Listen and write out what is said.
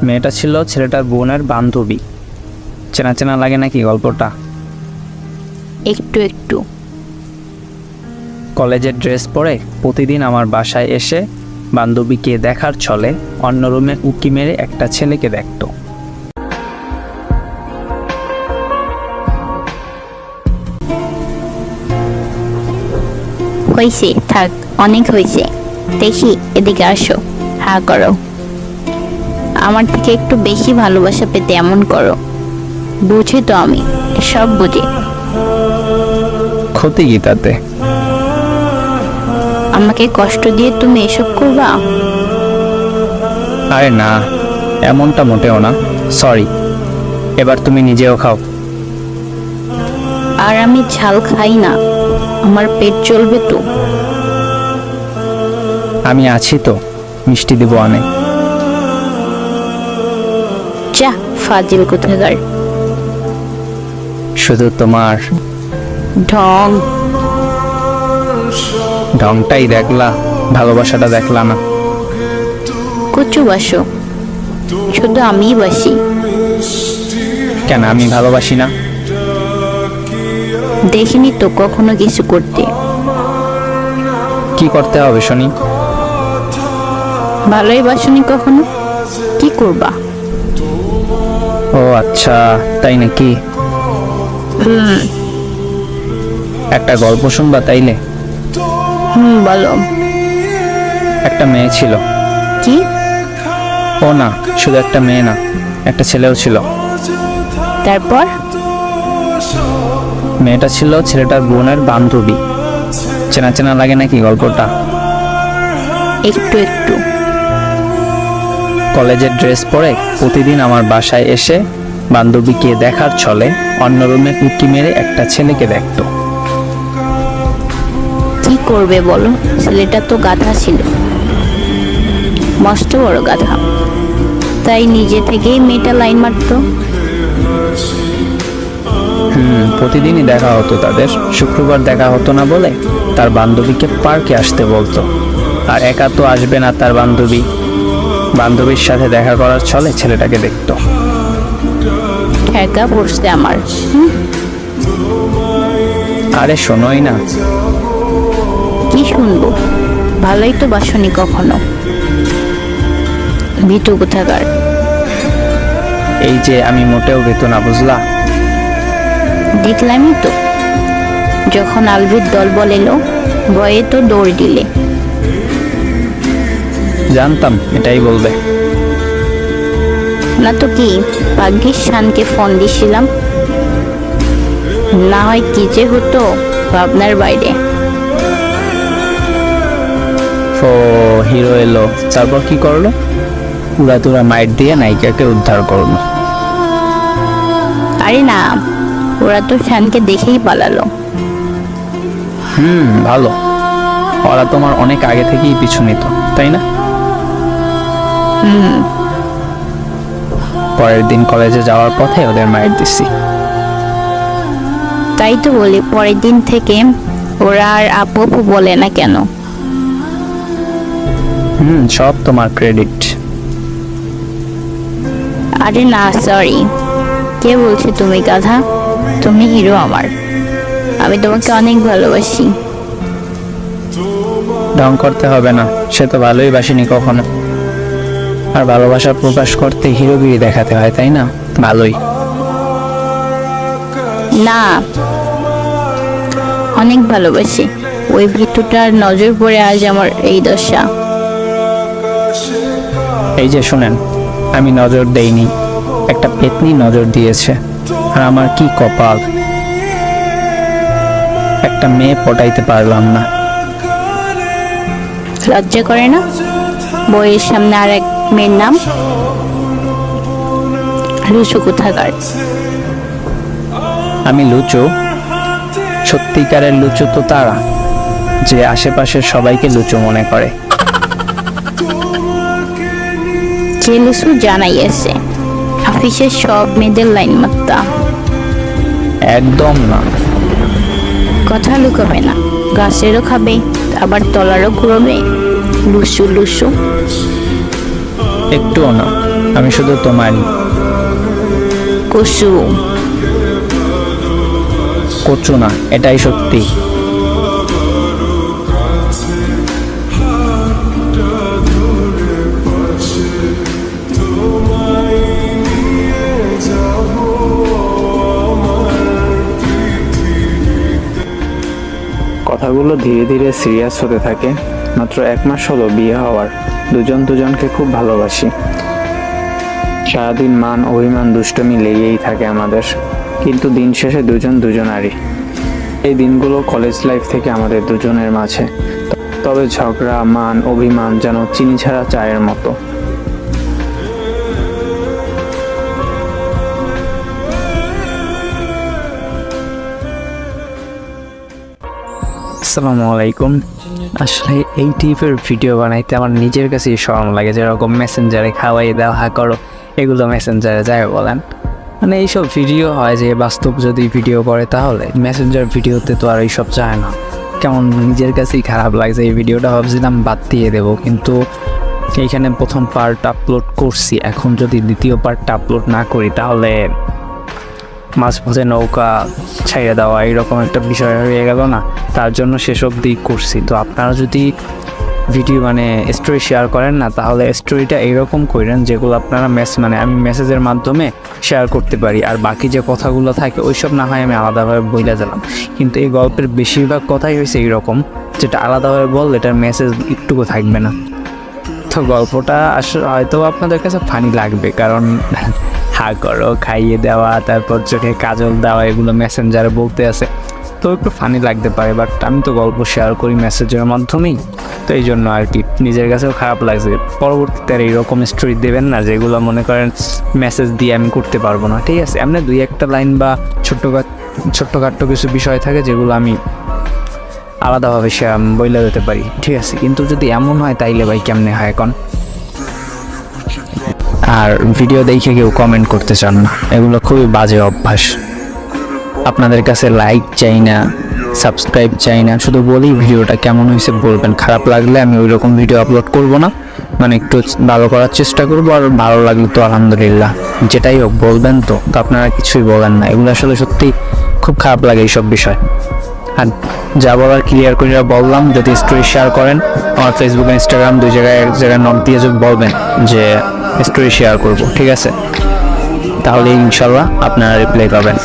মেয়েটা ছিল ছেলেটার বোনের বান্ধবী। চেনা চেনা লাগে নাকি গল্পটা? একটু একটু। কলেজের ড্রেস পরে প্রতিদিন আমার বাসায় এসে বান্ধবীকে দেখার ছলে অন্য রুমে উকি মেরে একটা ছেলেকে দেখত। হয়েছে, থাক, অনেক হয়েছে। দেখি, এদিকে আসো, হা করো। আমার থেকে একটু বেশি ভালোবাসা পেতে এমন করো। বুঝি তো আমি, সব বুঝি। ক্ষতি কি তাতে? আমাকে কষ্ট দিয়ে তুমি এসব করবা? আরে না, এমনটা মোটেও না। সরি, এবার তুমি নিজেও খাও। আর আমি ঝাল খাই না, আমার পেট চলবে তো। আমি আছি তো, মিষ্টি দিব অনেক। যা, ফাজিল কোথাকার। শুধু তোমার ঢং। ঢংটাই দেখলা, ভালোবাসাটা দেখলা না। কচু বাসো, শুধু আমিই বাসি। কেন আমি ভালোবাসি না? দেখিনি তো কখনো কিছু করতে। কি করতে হবে শুনি? ভালোই বাসনি কখনো, কি করবা? ও আচ্ছা, তাই নাকি? একটা গল্প শুনবা তাইলে? বলো। একটা মেয়ে ছিল। কি? ও না, শুধু একটা মেয়ে না, একটা ছেলেও ছিল। তারপর? মেয়েটা ছিল ছেলেটার বোনের বান্ধবী। চেনা চেনা লাগে নাকি গল্পটা? একটু একটু। কলেজের ড্রেস পরে প্রতিদিন আমার বাসায় এসে বান্ধবীকে দেখার ছলে অন্য রুমে উকি মেরে একটা ছেলেকে দেখত। কি করবে বলো, ছেলেটা তো গাধা ছিল, মস্ত বড় গাধা। তাই নিজে থেকেই মেয়েটা লাইন মারতো। প্রতিদিনই দেখা হতো তাদের। শুক্রবার দেখা হতো না বলে তার বান্ধবীকে পার্কে আসতে বলতো। আর একা তো আসবে না তার বান্ধবী, বান্ধবীর সাথে দেখা করার ছলে ছেলেটাকে দেখতো। ঠেকা পড়ছে আমার। আরে শোনোই না। কি শুনবো? ভালোই তো বাসনি কখনো, ভীতু কোথাকার। এই যে আমি মোটেও ভীতু না, বুঝলা? দেখলামই তো, যখন আলভির দলবল এলো ভয়ে তো দৌড় দিলে। জানতাম এটাই বলবে। না তো কি, ভাগ্যিস শানকে ফোন দিছিলাম, না হয় কি যে হতো ভাবনার বাইরে। ও হিরো এলো, তারপর কি করলো? উড়াতুরা মাইট দিয়ে নায়িকাকে উদ্ধার করলো। আরে না, ওরা তো শানকে দেখেই পালালো। ভালো। ওরা তোমার অনেক আগে থেকেই পিছু নিত, তাই না? পরের দিন কলেজে যাওয়ার পথে ওদের মাইট দিছি। তাই তো বলি, পরের দিন থেকে ওরা আর আপু আপু বলে না কেন? সব তোমার ক্রেডিট। আরে না, সরি। কে বলছে তুমি গাধা? তুমি হিরো আমার, আমি তোমাকে অনেক ভালোবাসি। ঢং করতে হবে না, সে তো ভালোই বাসিনি কখনো। আর ভালোবাসা প্রকাশ করতে হিরোগিরি দেখাতে হয়, তাই না? ভালোই। না, অনেক ভালোবাসি। ওই ভীতুটার নজর পড়ে আজ আমার এই দশা। এই যে শুনেন, আমি নজর দেইনি, একটা পেতনি নজর দিয়েছে। আর আমার কি কপাল, একটা মেয়ে পটাইতে পারলাম না। লজ্জা করে না বইয়ের সামনে আর এক মেয়ের নাম? লুচু কোথাকার। আমি লুচু? সত্যিকারের লুচু তো তারা যে আশেপাশের সবাইকে লুচু মনে করে। যে লুচু জানাই আছে, অফিসের সব মেয়েদের লাইন মারতা। একদম না। কথা লুকাবে না, গাছেরও খাবে আবার তলারও ঘুরবে। লুচু লুচু। একটুও না, আমি শুধু তোমারই। কুসুম। কচু না, এটাই সত্যি। কথাগুলো ধীরে ধীরে সিরিয়াস হতে থাকে। মাত্র 1 মাস হলো বিয়ে হওয়ার, দুজন দুজনকে খুব ভালোবাসি। সারাদিন মান অভিমান দুষ্টুমি লেগেই থাকে আমাদের, কিন্তু দিন শেষে দুজন দুজনারই। এই দিনগুলো কলেজ লাইফ থেকে আমাদের দুজনের মাঝে, তবে ঝগড়া মান অভিমান যেন চিনি ছাড়া চায়ের মতো। আসসালামু আলাইকুম। আসলে এই টাইপের ভিডিও বানাইতে আমার নিজের কাছেই শরম লাগে, যেরকম মেসেঞ্জারে খাওয়াই দাও হা করো, এগুলো মেসেঞ্জারে যায় বলেন। মানে এইসব ভিডিও হয় যে বাস্তব যদি ভিডিও করে, তাহলে মেসেঞ্জার ভিডিওতে তো আর এইসব যায় না। কেমন নিজের কাছেই খারাপ লাগছে। এই ভিডিওটা ভাবছিলাম বাদ দিয়ে দেবো, কিন্তু এইখানে প্রথম পার্ট আপলোড করছি, এখন যদি দ্বিতীয় পার্টটা আপলোড না করি তাহলে মাঝপথে নৌকা ছাইড়ে দেওয়া এইরকম একটা বিষয় হয়ে গেল না। তার জন্য সেসব দিক করছি। তো আপনারা যদি ভিডিও স্টোরি শেয়ার করেন না, তাহলে স্টোরিটা এইরকম করেন যেগুলো আপনারা আমি মেসেজের মাধ্যমে শেয়ার করতে পারি, আর বাকি যে কথাগুলো থাকে ওইসব না হয় আমি আলাদাভাবে বলে দিলাম। কিন্তু এই গল্পের বেশিরভাগ কথাই হয়েছে এইরকম, যেটা আলাদাভাবে বললে এটার মেসেজ একটুকু থাকবে না। তো গল্পটা আসলে হয়তো আপনাদের কাছে ফানি লাগবে, কারণ হা করো, খাইয়ে দেওয়া, তারপর চোখে কাজল দেওয়া, এগুলো মেসেঞ্জারে বলতে আছে, তো একটু ফানি লাগতে পারে। বাট আমি তো গল্প শেয়ার করি মেসেজের মাধ্যমেই, তো এই জন্য আর কি নিজের কাছেও খারাপ লাগছে। পরবর্তীতে আর এইরকম স্টোরি দেবেন না যেগুলো মনে করেন মেসেজ দিয়ে আমি করতে পারবো না, ঠিক আছে? এমনি 2-1টা লাইন বা ছোট্টখাট্টো কিছু বিষয় থাকে যেগুলো আমি আলাদাভাবে বইলে দিতে পারি, ঠিক আছে? কিন্তু যদি এমন হয় তাইলে ভাই কেমনে হয় এখন? আর ভিডিও দেখে কেউ কমেন্ট করতে চান না, এগুলো খুবই বাজে অভ্যাস। আপনাদের কাছে লাইক চাই না, সাবস্ক্রাইব চাই না, শুধু বলি ভিডিওটা কেমন হয়েছে বলবেন। খারাপ লাগলে আমি ওই রকম ভিডিও আপলোড করব না, একটু ভালো করার চেষ্টা করবো। আর ভালো লাগলে তো আলহামদুলিল্লাহ, যেটাই হোক বলবেন। তো আপনারা কিছুই বলেন না, এগুলো আসলে সত্যি খুব খারাপ লাগে এইসব বিষয়। আর যা বলার ক্লিয়ার করে বললাম। যদি স্টোরি শেয়ার করেন, আমার ফেসবুক ইনস্টাগ্রাম দুই জায়গায় এক জায়গায় নক দিয়ে যদি বলবেন যে স্টোরি শেয়ার করব, ঠিক আছে? তাহলে ইনশাল্লাহ আপনারা রিপ্লাই পাবেন।